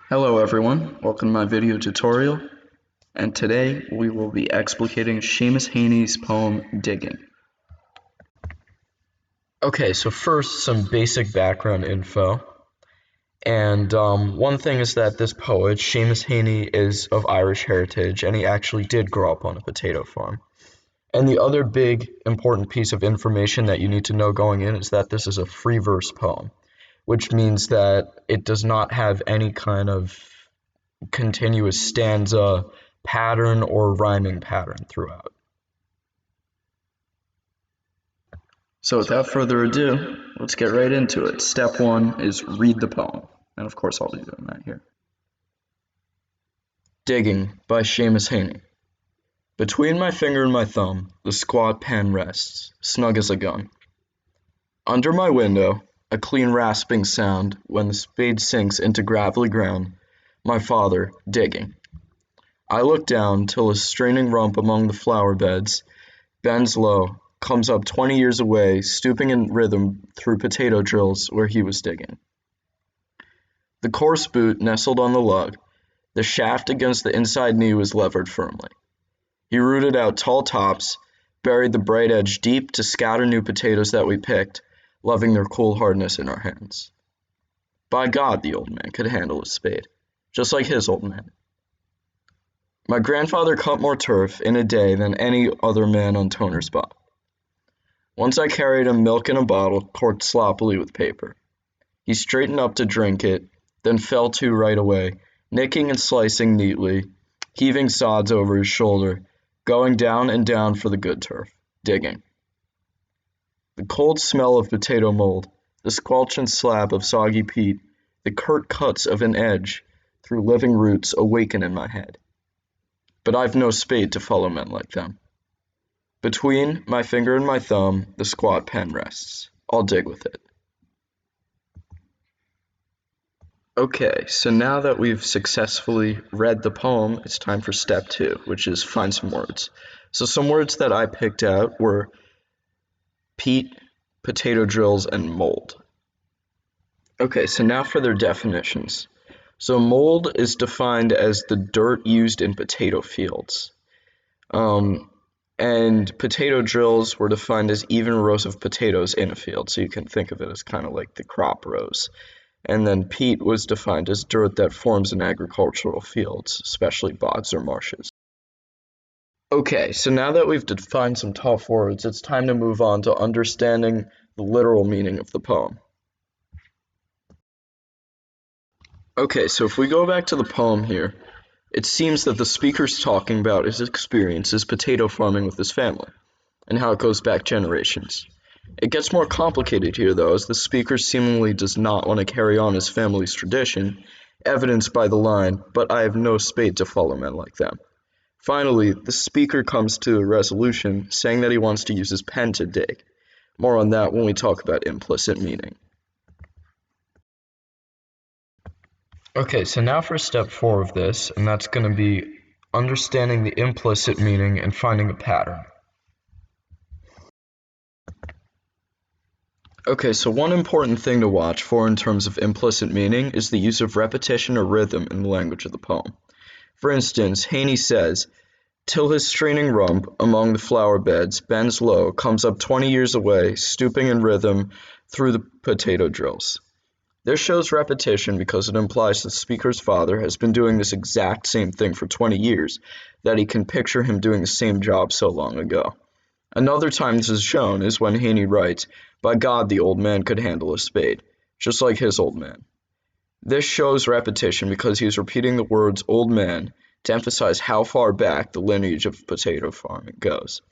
Hello everyone, welcome to my video tutorial, and today we will be explicating Seamus Heaney's poem, Digging. Okay, so first some basic background info, and one thing is that this poet, Seamus Heaney, is of Irish heritage, and he actually did grow up on a potato farm. And the other big important piece of information that you need to know going in is that this is a free verse poem, which means that it does not have any kind of continuous stanza pattern or rhyming pattern throughout. So without further ado, let's get right into it. Step one is read the poem. And of course I'll be doing that here. Digging by Seamus Heaney. Between my finger and my thumb, the squat pen rests, snug as a gun. Under my window, a clean rasping sound when the spade sinks into gravelly ground, my father, digging. I look down till a straining rump among the flower beds bends low, comes up 20 years away, stooping in rhythm through potato drills where he was digging. The coarse boot nestled on the lug, the shaft against the inside knee was levered firmly. He rooted out tall tops, buried the bright edge deep to scatter new potatoes that we picked, loving their cool hardness in our hands. By God, the old man could handle a spade, just like his old man. My grandfather cut more turf in a day than any other man on Toner's spot. Once I carried him milk in a bottle corked sloppily with paper. He straightened up to drink it, then fell to right away, nicking and slicing neatly, heaving sods over his shoulder, going down and down for the good turf, digging. The cold smell of potato mold, the squelching slap of soggy peat, the curt cuts of an edge through living roots awaken in my head. But I've no spade to follow men like them. Between my finger and my thumb, the squat pen rests. I'll dig with it. Okay, so now that we've successfully read the poem, it's time for step two, which is find some words. So some words that I picked out were peat, potato drills, and mold. Okay, so now for their definitions. So mold is defined as the dirt used in potato fields. And potato drills were defined as even rows of potatoes in a field, so you can think of it as kind of like the crop rows. And then peat was defined as dirt that forms in agricultural fields, especially bogs or marshes. Okay, so now that we've defined some tough words, it's time to move on to understanding the literal meaning of the poem. Okay, so if we go back to the poem here, it seems that the speaker's talking about his experiences potato farming with his family, and how it goes back generations. It gets more complicated here, though, as the speaker seemingly does not want to carry on his family's tradition, evidenced by the line, "But I have no spade to follow men like them." Finally, the speaker comes to a resolution, saying that he wants to use his pen to dig. More on that when we talk about implicit meaning. Okay, so now for step 4 of this, and that's going to be understanding the implicit meaning and finding a pattern. Okay, so one important thing to watch for in terms of implicit meaning is the use of repetition or rhythm in the language of the poem. For instance, Heaney says, "Till his straining rump among the flower beds bends low, comes up 20 years away, stooping in rhythm through the potato drills." This shows repetition because it implies the speaker's father has been doing this exact same thing for 20 years, that he can picture him doing the same job so long ago. Another time this is shown is when Heaney writes, "By God, the old man could handle a spade," just like his old man. This shows repetition because he is repeating the words "old man" to emphasize how far back the lineage of potato farming goes.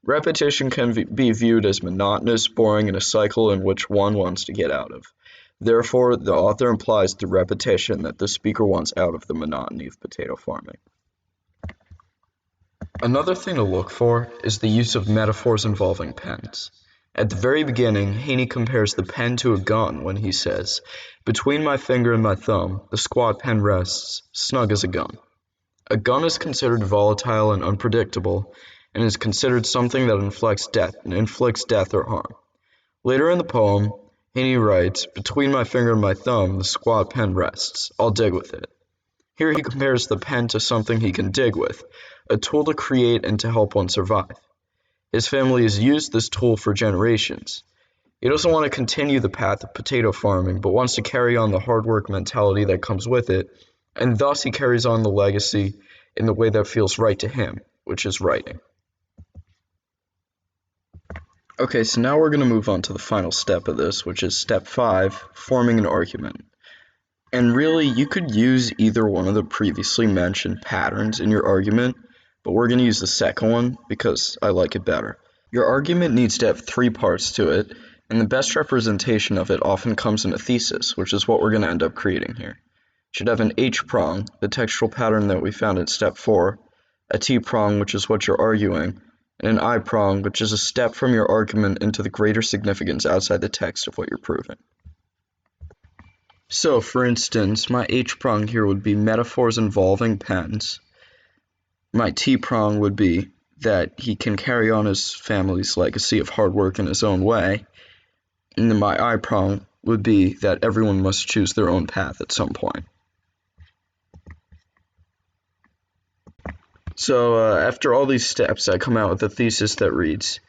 Repetition can be viewed as monotonous, boring, and a cycle in which one wants to get out of. Therefore, the author implies through repetition that the speaker wants out of the monotony of potato farming. Another thing to look for is the use of metaphors involving pens. At the very beginning, Heaney compares the pen to a gun when he says, "Between my finger and my thumb, the squat pen rests, snug as a gun." A gun is considered volatile and unpredictable, and is considered something that inflicts death or harm. Later in the poem, Heaney writes, "Between my finger and my thumb, the squat pen rests. I'll dig with it." Here he compares the pen to something he can dig with, a tool to create and to help one survive. His family has used this tool for generations. He doesn't want to continue the path of potato farming, but wants to carry on the hard work mentality that comes with it, and thus he carries on the legacy in the way that feels right to him, which is writing. Okay, so now we're going to move on to the final step of this, which is step 5, forming an argument. And really, you could use either one of the previously mentioned patterns in your argument, but we're going to use the second one because I like it better. Your argument needs to have 3 parts to it, and the best representation of it often comes in a thesis, which is what we're going to end up creating here. It should have an H prong, the textual pattern that we found in step 4, a T prong, which is what you're arguing, and an I prong, which is a step from your argument into the greater significance outside the text of what you're proving. So, for instance, my H prong here would be metaphors involving pens. My T prong would be that he can carry on his family's legacy of hard work in his own way. And then my I prong would be that everyone must choose their own path at some point. So after all these steps, I come out with a thesis that reads,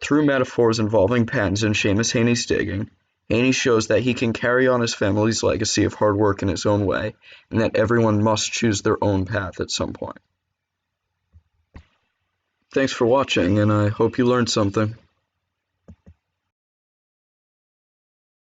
through metaphors involving pens and Seamus Heaney's digging, Heaney shows that he can carry on his family's legacy of hard work in his own way, and that everyone must choose their own path at some point. Thanks for watching, and I hope you learned something.